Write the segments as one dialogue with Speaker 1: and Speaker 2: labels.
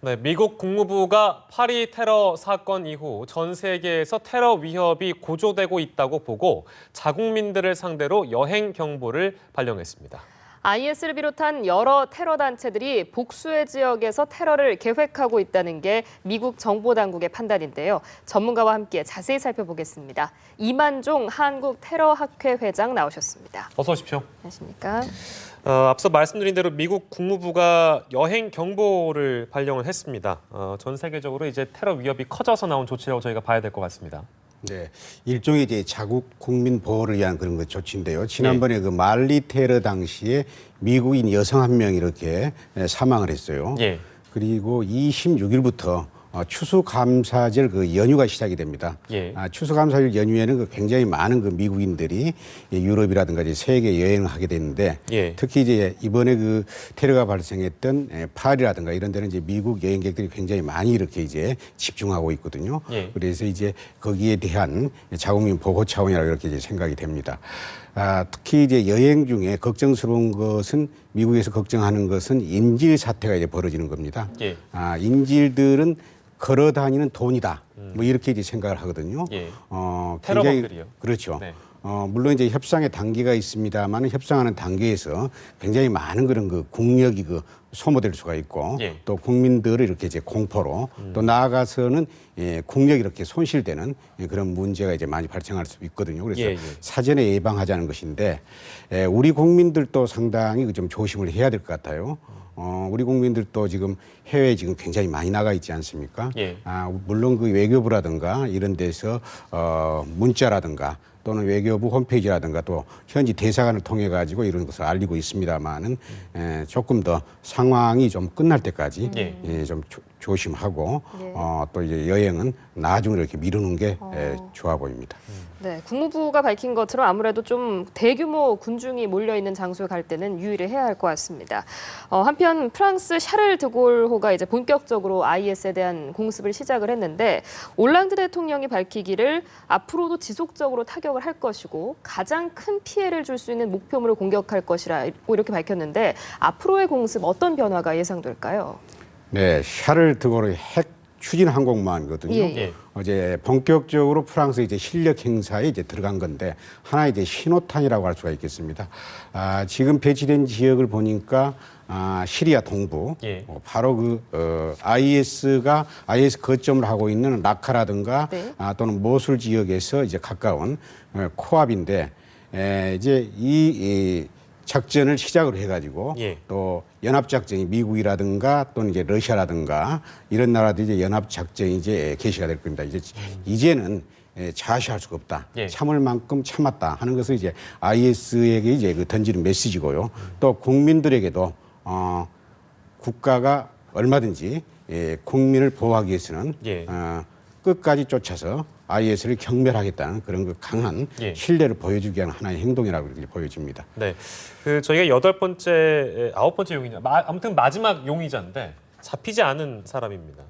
Speaker 1: 네, 미국 국무부가 파리 테러 사건 이후 전 세계에서 테러 위협이 고조되고 있다고 보고 자국민들을 상대로 여행 경보를 발령했습니다.
Speaker 2: IS를 비롯한 여러 테러 단체들이 복수의 지역에서 테러를 계획하고 있다는 게 미국 정보당국의 판단인데요. 전문가와 함께 자세히 살펴보겠습니다. 이만종 한국테러학회 회장 나오셨습니다.
Speaker 1: 어서 오십시오.
Speaker 2: 안녕하십니까?
Speaker 1: 앞서 말씀드린 대로 미국 국무부가 여행 경보를 발령을 했습니다. 전 세계적으로 이제 테러 위협이 커져서 나온 조치라고 저희가 봐야 될 것 같습니다.
Speaker 3: 네, 일종의 이제 자국 국민 보호를 위한 그런 그 조치인데요. 지난번에 그 말리 테러 당시에 미국인 여성 한 명이 이렇게 사망을 했어요.
Speaker 1: 예.
Speaker 3: 그리고 26일부터 추수감사절 그 연휴가 시작이 됩니다.
Speaker 1: 예.
Speaker 3: 추수감사절 연휴에는 그 굉장히 많은 그 미국인들이 유럽이라든가 이제 세계 여행을 하게 되는데
Speaker 1: 예.
Speaker 3: 특히 이제 이번에 그 테러가 발생했던 파리라든가 이런 데는 이제 미국 여행객들이 굉장히 많이 이렇게 이제 집중하고 있거든요.
Speaker 1: 예.
Speaker 3: 그래서 이제 거기에 대한 자국민 보호 차원이라고 이렇게 이제 생각이 됩니다. 특히 이제 여행 중에 걱정스러운 것은 미국에서 걱정하는 것은 인질 사태가 이제 벌어지는 겁니다.
Speaker 1: 예.
Speaker 3: 인질들은 걸어 다니는 돈이다. 뭐 이렇게 이제 생각을 하거든요.
Speaker 1: 예.
Speaker 3: 굉장히
Speaker 1: 테러범들이요.
Speaker 3: 그렇죠.
Speaker 1: 네.
Speaker 3: 물론 이제 협상의 단계가 있습니다만 협상하는 단계에서 굉장히 많은 그런 그 국력이 그 소모될 수가 있고
Speaker 1: 예.
Speaker 3: 또 국민들을 이렇게 이제 공포로 또 나아가서는 국력이 이렇게 손실되는 그런 문제가 이제 많이 발생할 수 있거든요. 그래서
Speaker 1: 예.
Speaker 3: 사전에 예방하자는 것인데 우리 국민들도 상당히 좀 조심을 해야 될 것 같아요. 우리 국민들도 지금 해외에 지금 굉장히 많이 나가 있지 않습니까?
Speaker 1: 예.
Speaker 3: 물론 그 외교부라든가 이런 데서 문자라든가 또는 외교부 홈페이지라든가 또 현지 대사관을 통해 가지고 이런 것을 알리고 있습니다만은 조금 더 상황이 좀 끝날 때까지 좀 조심하고
Speaker 2: 네.
Speaker 3: 또 이제 여행은 나중에 이렇게 미루는 게 좋아 보입니다.
Speaker 2: 네, 국무부가 밝힌 것처럼 아무래도 좀 대규모 군중이 몰려있는 장소에 갈 때는 유의를 해야 할 것 같습니다. 한편 프랑스 샤를 드골호가 이제 본격적으로 IS에 대한 공습을 시작을 했는데 올랑드 대통령이 밝히기를 앞으로도 지속적으로 타격을 할 것이고 가장 큰 피해를 줄 수 있는 목표물을 공격할 것이라고 이렇게 밝혔는데 앞으로의 공습 어떤 변화가 예상될까요?
Speaker 3: 네, 샤를 드골의 핵 추진 항공모함이거든요.
Speaker 2: 예.
Speaker 3: 이제 본격적으로 프랑스 이제 실력 행사에 이제 들어간 건데 하나의 이제 신호탄이라고 할 수가 있겠습니다. 지금 배치된 지역을 보니까 시리아 동부,
Speaker 1: 예.
Speaker 3: 바로 그 IS 거점을 하고 있는 라카라든가
Speaker 2: 네.
Speaker 3: 또는 모술 지역에서 이제 가까운 코압인데 이제 이 작전을 시작을 해가지고
Speaker 1: 예.
Speaker 3: 또 연합작전이 미국이라든가 또는 이제 러시아라든가 이런 나라들이 이제 연합작전이 이제 개시가 될 겁니다. 이제는 자시할 수가 없다.
Speaker 1: 예.
Speaker 3: 참을 만큼 참았다 하는 것을 이제 IS에게 이제 그 던지는 메시지고요. 또 국민들에게도 국가가 얼마든지 국민을 보호하기 위해서는
Speaker 1: 예.
Speaker 3: 끝까지 쫓아서 IS를 경멸하겠다는 그런 그 강한
Speaker 1: 예.
Speaker 3: 신뢰를 보여주기 위한 하나의 행동이라고 이렇게 보여집니다.
Speaker 1: 네, 저희가 9번째 용의자, 아무튼 마지막 용의자인데 잡히지 않은 사람입니다.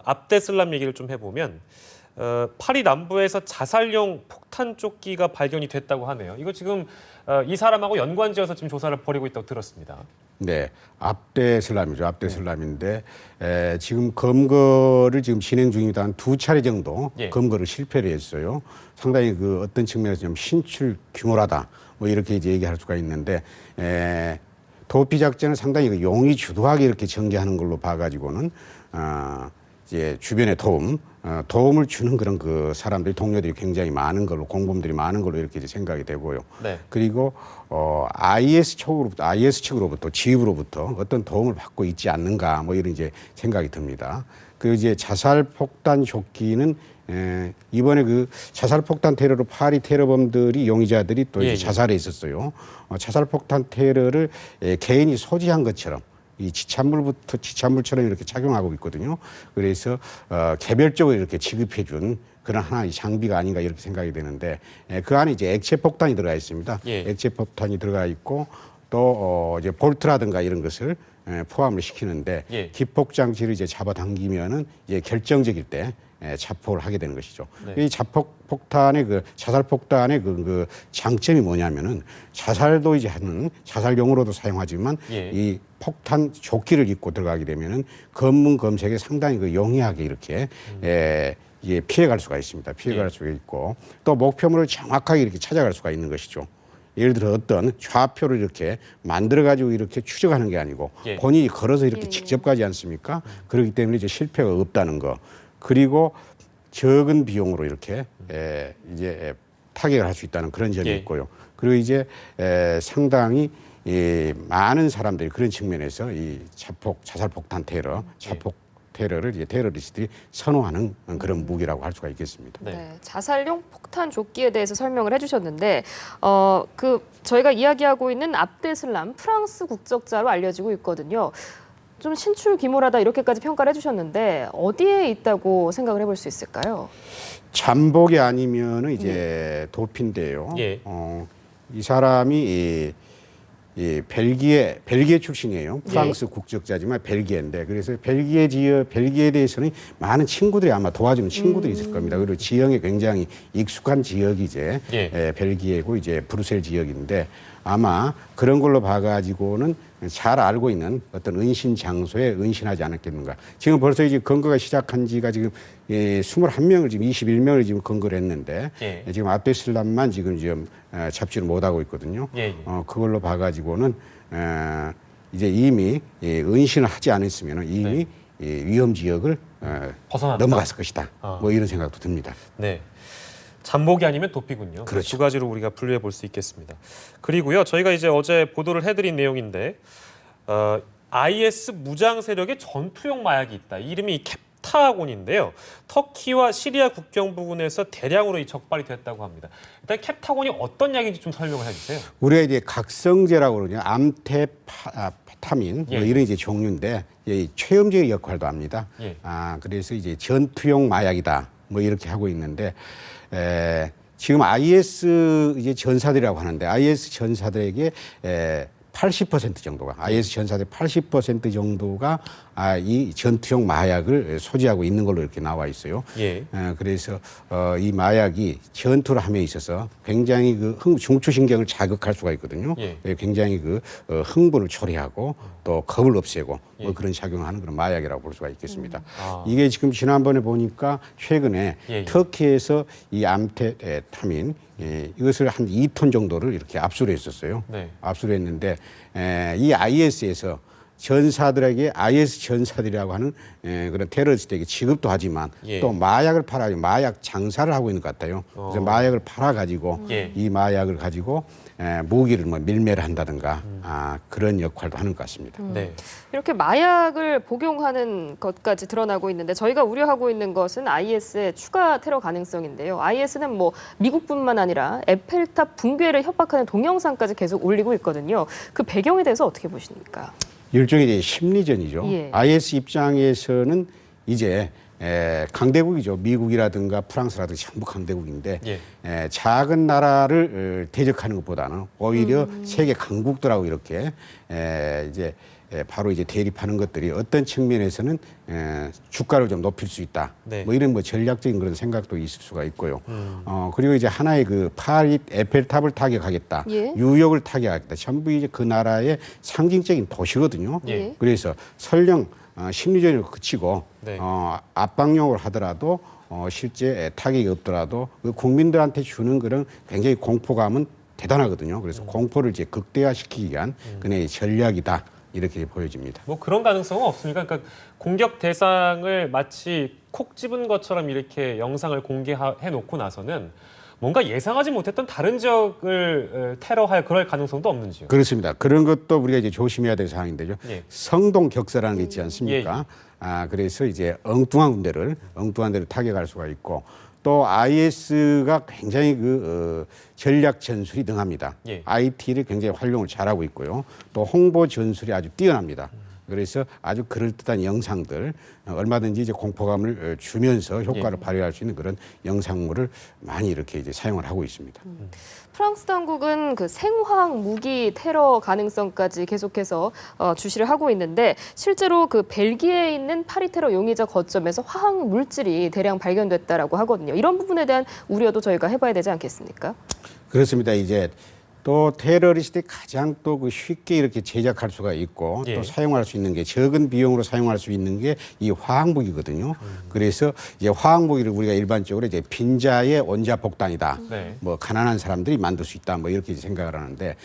Speaker 1: 압데슬람 얘기를 좀 해보면 파리 남부에서 자살용 폭탄 조끼가 발견이 됐다고 하네요. 이거 지금 이 사람하고 연관지어서 지금 조사를 벌이고 있다고 들었습니다.
Speaker 3: 네, 압데슬람이죠. 압데슬람인데 지금 검거를 지금 진행 중이다. 한 2차례 정도
Speaker 1: 예.
Speaker 3: 검거를 실패를 했어요. 상당히 그 어떤 측면에서 좀 신출 규모라다. 뭐 이렇게 이제 얘기할 수가 있는데 도피 작전을 상당히 그 용의 주도하게 이렇게 전개하는 걸로 봐가지고는 이제 주변에 도움을 주는 그런 그 사람들이 동료들이 굉장히 많은 걸로 공범들이 많은 걸로 이렇게 이제 생각이 되고요.
Speaker 1: 네.
Speaker 3: 그리고 IS 측으로부터 지휘부로부터 어떤 도움을 받고 있지 않는가 뭐 이런 이제 생각이 듭니다. 그리고 이제 자살폭탄 조끼는 이번에 그 자살폭탄 테러로 파리 테러범들이 용의자들이 또 이제 자살해 있었어요. 자살폭탄 테러를 개인이 소지한 것처럼 이 지참물처럼 이렇게 착용하고 있거든요. 그래서 개별적으로 이렇게 취급해준 그런 하나의 장비가 아닌가 이렇게 생각이 되는데 그 안에 이제 액체 폭탄이 들어가 있습니다.
Speaker 1: 예.
Speaker 3: 액체 폭탄이 들어가 있고 또 이제 볼트라든가 이런 것을 포함을 시키는데
Speaker 1: 예.
Speaker 3: 기폭 장치를 이제 잡아당기면은 이제 결정적일 때 자폭을 하게 되는 것이죠.
Speaker 1: 네.
Speaker 3: 이 자폭폭탄의 자살폭탄의 그 장점이 뭐냐면은 자살도 이제 하는 자살용으로도 사용하지만
Speaker 1: 예.
Speaker 3: 이 폭탄 조끼를 입고 들어가게 되면은 검문 검색에 상당히 그 용이하게 이렇게 이게 피해갈 수가 있습니다. 피해갈 수가 있고 또 목표물을 정확하게 이렇게 찾아갈 수가 있는 것이죠. 예를 들어 어떤 좌표를 이렇게 만들어 가지고 이렇게 추적하는 게 아니고 본인이 걸어서 이렇게 직접 가지 않습니까? 그렇기 때문에 이제 실패가 없다는 거. 그리고 적은 비용으로 이렇게 이제 타격을 할 수 있다는 그런 점이 있고요. 그리고 이제 상당히 많은 사람들이 그런 측면에서 이 자살폭탄 테러, 자폭 테러를 이제 테러리스트들이 선호하는 그런 무기라고 할 수가 있겠습니다.
Speaker 2: 네, 자살용 폭탄 조끼에 대해서 설명을 해주셨는데, 저희가 이야기하고 있는 압데슬람 프랑스 국적자로 알려지고 있거든요. 좀 신출 기모라다 이렇게까지 평가를 해주셨는데 어디에 있다고 생각을 해볼 수 있을까요?
Speaker 3: 잠복이 아니면은 이제 도피인데요. 이 사람이 벨기에 출신이에요. 프랑스 국적자지만 벨기에인데 그래서 벨기에에 대해서는 많은 친구들이 아마 도와주는 친구들이 있을 겁니다. 그리고 지형에 굉장히 익숙한 지역이 이제 벨기에고 이제 브뤼셀 지역인데 아마 그런 걸로 봐가지고는 잘 알고 있는 어떤 은신 장소에 은신하지 않았겠는가. 지금 벌써 이제 검거가 시작한 지가 지금 21명을 지금 21명을 지금 검거를 했는데 지금 압데슬람만 지금 잡지를 못하고 있거든요. 그걸로 봐가지고는 이제 이미 은신을 하지 않았으면 이미 위험 지역을 넘어갔을 것이다. 뭐 이런 생각도 듭니다.
Speaker 1: 네. 잠복이 아니면 도피군요.
Speaker 3: 그렇죠.
Speaker 1: 두 가지로 우리가 분류해 볼 수 있겠습니다. 그리고요, 저희가 이제 어제 보도를 해드린 내용인데 IS 무장 세력의 전투용 마약이 있다. 이 이름이 캡타곤인데요. 터키와 시리아 국경 부근에서 대량으로 이 적발이 됐다고 합니다. 일단 캡타곤이 어떤 약인지 좀 설명을 해주세요.
Speaker 3: 우리가 이제 각성제라고 그러죠. 암테타민 뭐 이런 이제 종류인데 최염제의 역할도 합니다. 그래서 이제 전투용 마약이다. 뭐 이렇게 하고 있는데 지금 IS 이제 전사들이라고 하는데 IS 전사들에게 80% 정도가 IS 전사들 80% 정도가 이 전투용 마약을 소지하고 있는 걸로 이렇게 나와 있어요. 그래서 이 마약이 전투를 함에 있어서 굉장히 그 중추신경을 자극할 수가 있거든요. 굉장히 그 흥분을 초래하고 또 겁을 없애고 뭐 그런 작용을 하는 그런 마약이라고 볼 수가 있겠습니다. 이게 지금 지난번에 보니까 최근에 터키에서 이 암테타민 이것을 한 2톤 정도를 이렇게 압수를 했었어요. 압수를 했는데 이 IS에서 전사들에게 IS 전사들이라고 하는 그런 테러리스트에게 취급도 하지만 또 마약을 팔아요. 마약 장사를 하고 있는 것 같아요. 그래서 마약을 팔아가지고 이 마약을 가지고 무기를 뭐 밀매를 한다든가 그런 역할도 하는 것 같습니다.
Speaker 2: 이렇게 마약을 복용하는 것까지 드러나고 있는데 저희가 우려하고 있는 것은 IS의 추가 테러 가능성인데요. IS는 뭐 미국뿐만 아니라 에펠탑 붕괴를 협박하는 동영상까지 계속 올리고 있거든요. 그 배경에 대해서 어떻게 보십니까?
Speaker 3: 일종의 이제 심리전이죠. IS 입장에서는 이제 강대국이죠. 미국이라든가 프랑스라든가 전부 강대국인데 작은 나라를 대적하는 것보다는 오히려 세계 강국들하고 이렇게 이제 바로 이제 대립하는 것들이 어떤 측면에서는 주가를 좀 높일 수 있다. 뭐 이런 뭐 전략적인 그런 생각도 있을 수가 있고요. 그리고 이제 하나의 그 파리 에펠탑을 타격하겠다, 뉴욕을 타격하겠다. 전부 이제 그 나라의 상징적인 도시거든요. 그래서 설령 심리전을 그치고 압박용을 하더라도 실제 타격이 없더라도 그 국민들한테 주는 그런 굉장히 공포감은 대단하거든요. 그래서 공포를 이제 극대화시키기 위한 그의 전략이다. 이렇게 보여집니다.
Speaker 1: 뭐 그런 가능성은 없습니까? 그러니까 공격 대상을 마치 콕 집은 것처럼 이렇게 영상을 공개해 놓고 나서는 뭔가 예상하지 못했던 다른 지역을 테러할 그럴 가능성도 없는지요?
Speaker 3: 그렇습니다. 그런 것도 우리가 이제 조심해야 될 사항인데요. 성동격서라는 게 있지 않습니까? 그래서 이제 엉뚱한 데를 타격할 수가 있고 또 IS가 굉장히 그 전략 전술이 능합니다. IT를 굉장히 활용을 잘하고 있고요. 또 홍보 전술이 아주 뛰어납니다. 그래서 아주 그럴듯한 영상들 얼마든지 이제 공포감을 주면서 효과를 발휘할 수 있는 그런 영상물을 많이 이렇게 이제 사용을 하고 있습니다.
Speaker 2: 프랑스 당국은 그 생화학 무기 테러 가능성까지 계속해서 주시를 하고 있는데 실제로 그 벨기에에 있는 파리 테러 용의자 거점에서 화학 물질이 대량 발견됐다라고 하거든요. 이런 부분에 대한 우려도 저희가 해봐야 되지 않겠습니까?
Speaker 3: 그렇습니다. 이제 또 테러리스트들이 가장 또 그 쉽게 이렇게 제작할 수가 있고
Speaker 1: 예.
Speaker 3: 또 사용할 수 있는 게 적은 비용으로 사용할 수 있는 게 이 화학무기거든요. 그래서 이제 화학무기를 우리가 일반적으로 이제 빈자의 원자 폭탄이다.
Speaker 1: 네.
Speaker 3: 뭐 가난한 사람들이 만들 수 있다. 뭐 이렇게 생각을 하는데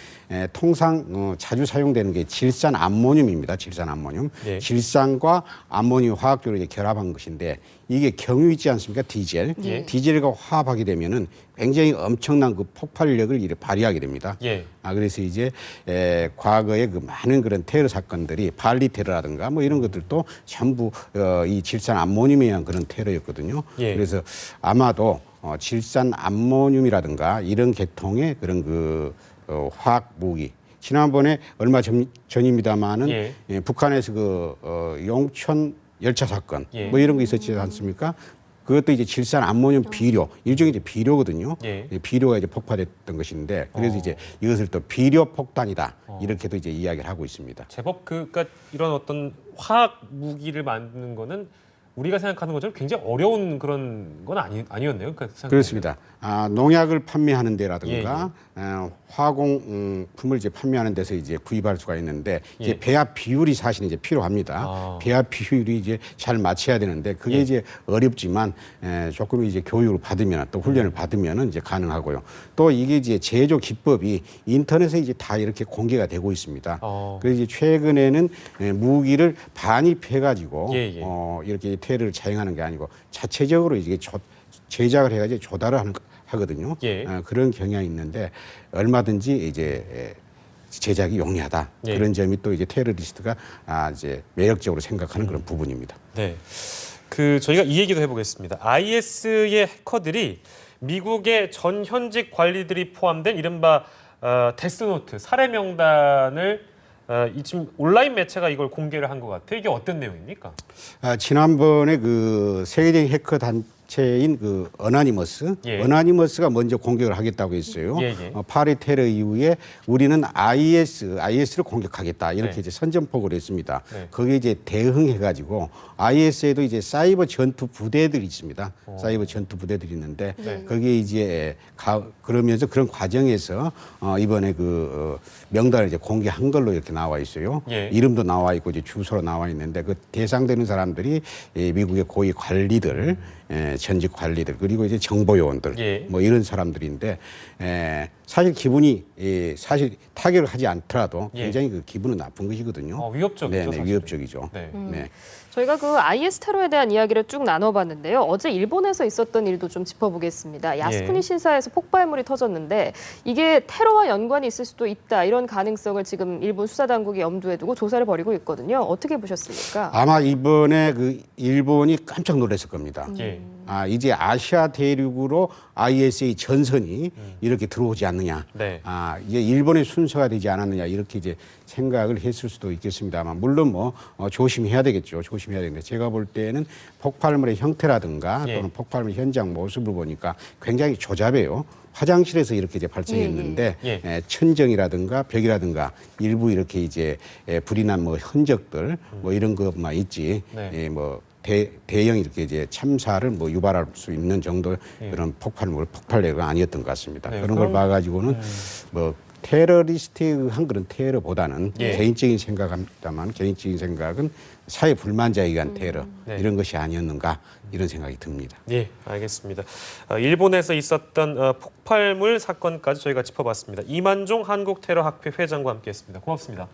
Speaker 3: 통상 자주 사용되는 게 질산 암모늄입니다. 질산 암모늄.
Speaker 1: 예.
Speaker 3: 질산과 암모늄 화학적으로 이제 결합한 것인데 이게 경유 있지 않습니까? 디젤.
Speaker 1: 예.
Speaker 3: 디젤과 화합하게 되면은 굉장히 엄청난 그 폭발력을 이렇게 발휘하게 됩니다.
Speaker 1: 예.
Speaker 3: 그래서 이제 과거에 그 많은 그런 테러 사건들이 발리 테러라든가 뭐 이런 것들도 전부 이 질산 암모늄에 의한 그런 테러였거든요.
Speaker 1: 예.
Speaker 3: 그래서 아마도 질산 암모늄이라든가 이런 계통의 그런 그 화학 무기. 지난번에 얼마 전입니다마는
Speaker 1: 예.
Speaker 3: 북한에서 그 용천 열차 사건
Speaker 1: 예.
Speaker 3: 뭐 이런 거 있었지 않습니까? 그것도 이제 질산 암모늄 비료 일종의 이제 비료거든요.
Speaker 1: 예.
Speaker 3: 비료가 이제 폭발했던 것인데 그래서 이제 이것을 또 비료 폭탄이다 이렇게도 이제 이야기를 하고 있습니다.
Speaker 1: 제법 그러니까 이런 어떤 화학 무기를 만드는 거는 우리가 생각하는 것처럼 굉장히 어려운 그런 건 아니었네요. 그러니까
Speaker 3: 그렇습니다. 농약을 판매하는 데라든가 화공품을 이제 판매하는 데서 이제 구입할 수가 있는데 이제
Speaker 1: 예.
Speaker 3: 배합 비율이 사실 이제 필요합니다. 배합 비율이 이제 잘 맞춰야 되는데 그게
Speaker 1: 예.
Speaker 3: 이제 어렵지만 조금 이제 교육을 받으면 또 훈련을 받으면은 이제 가능하고요. 또 이게 이제 제조 기법이 인터넷에 이제 다 이렇게 공개가 되고 있습니다. 그래서 이제 최근에는 무기를 반입해가지고
Speaker 1: 예, 예.
Speaker 3: 이렇게 테러를 자행하는 게 아니고 자체적으로 이게 제작을 해가지고 조달을 하거든요.
Speaker 1: 예.
Speaker 3: 그런 경향이 있는데 얼마든지 이제 제작이 용이하다.
Speaker 1: 예.
Speaker 3: 그런 점이 또 이제 테러리스트가 이제 매력적으로 생각하는 그런 부분입니다.
Speaker 1: 네. 저희가 이 얘기도 해보겠습니다. IS의 해커들이 미국의 전 현직 관리들이 포함된 이른바 데스노트 살해 명단을 지금 온라인 매체가 이걸 공개를 한 것 같아요. 이게 어떤 내용입니까?
Speaker 3: 지난번에 그 세계적인 해커 단체인 그 어나니머스,
Speaker 1: 예.
Speaker 3: 어나니머스가 먼저 공격을 하겠다고 했어요.
Speaker 1: 예, 예.
Speaker 3: 파리 테러 이후에 우리는 IS를 공격하겠다 이렇게
Speaker 1: 네.
Speaker 3: 이제 선전포고를 했습니다.
Speaker 1: 네.
Speaker 3: 거기에 이제 대응해가지고 IS에도 이제 사이버 전투 부대들이 있습니다. 사이버 전투 부대들이 있는데
Speaker 1: 네.
Speaker 3: 거기에 이제 그러면서 그런 과정에서 이번에 그 명단을 이제 공개한 걸로 이렇게 나와 있어요.
Speaker 1: 예.
Speaker 3: 이름도 나와 있고 이제 주소로 나와 있는데 그 대상되는 사람들이 미국의 고위 관리들, 전직 관리들 그리고 이제 정보요원들
Speaker 1: 예.
Speaker 3: 뭐 이런 사람들인데 사실 기분이 사실 타격을 하지 않더라도
Speaker 1: 예.
Speaker 3: 굉장히 그 기분은 나쁜 것이거든요.
Speaker 1: 위협적이죠.
Speaker 3: 네,
Speaker 1: 사실은.
Speaker 3: 위협적이죠.
Speaker 1: 네.
Speaker 3: 네.
Speaker 2: 저희가 그 IS 테러에 대한 이야기를 쭉 나눠봤는데요. 어제 일본에서 있었던 일도 좀 짚어보겠습니다. 야스쿠니
Speaker 1: 예.
Speaker 2: 신사에서 폭발물이 터졌는데 이게 테러와 연관이 있을 수도 있다. 이런 가능성을 지금 일본 수사당국이 염두에 두고 조사를 벌이고 있거든요. 어떻게 보셨습니까?
Speaker 3: 아마 이번에 그 일본이 깜짝 놀랐을 겁니다.
Speaker 1: 예.
Speaker 3: 이제 아시아 대륙으로 IS의 전선이 이렇게 들어오지 않느냐.
Speaker 1: 네.
Speaker 3: 이제 일본의 순서가 되지 않았느냐 이렇게 이제 생각을 했을 수도 있겠습니다만 물론 뭐 조심해야 되겠죠. 조심해야 되는데 제가 볼 때는 폭발물의 형태라든가
Speaker 1: 예.
Speaker 3: 또는 폭발물 현장 모습을 보니까 굉장히 조잡해요. 화장실에서 이렇게 이제 발생했는데
Speaker 1: 예.
Speaker 3: 천정이라든가 벽이라든가 일부 이렇게 이제 불이 난 뭐 흔적들 뭐 이런 것만 있지
Speaker 1: 네.
Speaker 3: 뭐 대형 이렇게 이제 참사를 뭐 유발할 수 있는 정도의 그런 폭발력은 아니었던 것 같습니다.
Speaker 1: 네,
Speaker 3: 그런 걸 봐가지고는 뭐 테러리스트한 그런 테러보다는
Speaker 1: 예.
Speaker 3: 개인적인 생각합니다만 개인적인 생각은 사회 불만자에 의한 테러
Speaker 1: 네.
Speaker 3: 이런 것이 아니었는가 이런 생각이 듭니다.
Speaker 1: 예, 알겠습니다. 일본에서 있었던 폭발물 사건까지 저희가 짚어봤습니다. 이만종 한국테러학회 회장과 함께했습니다. 고맙습니다.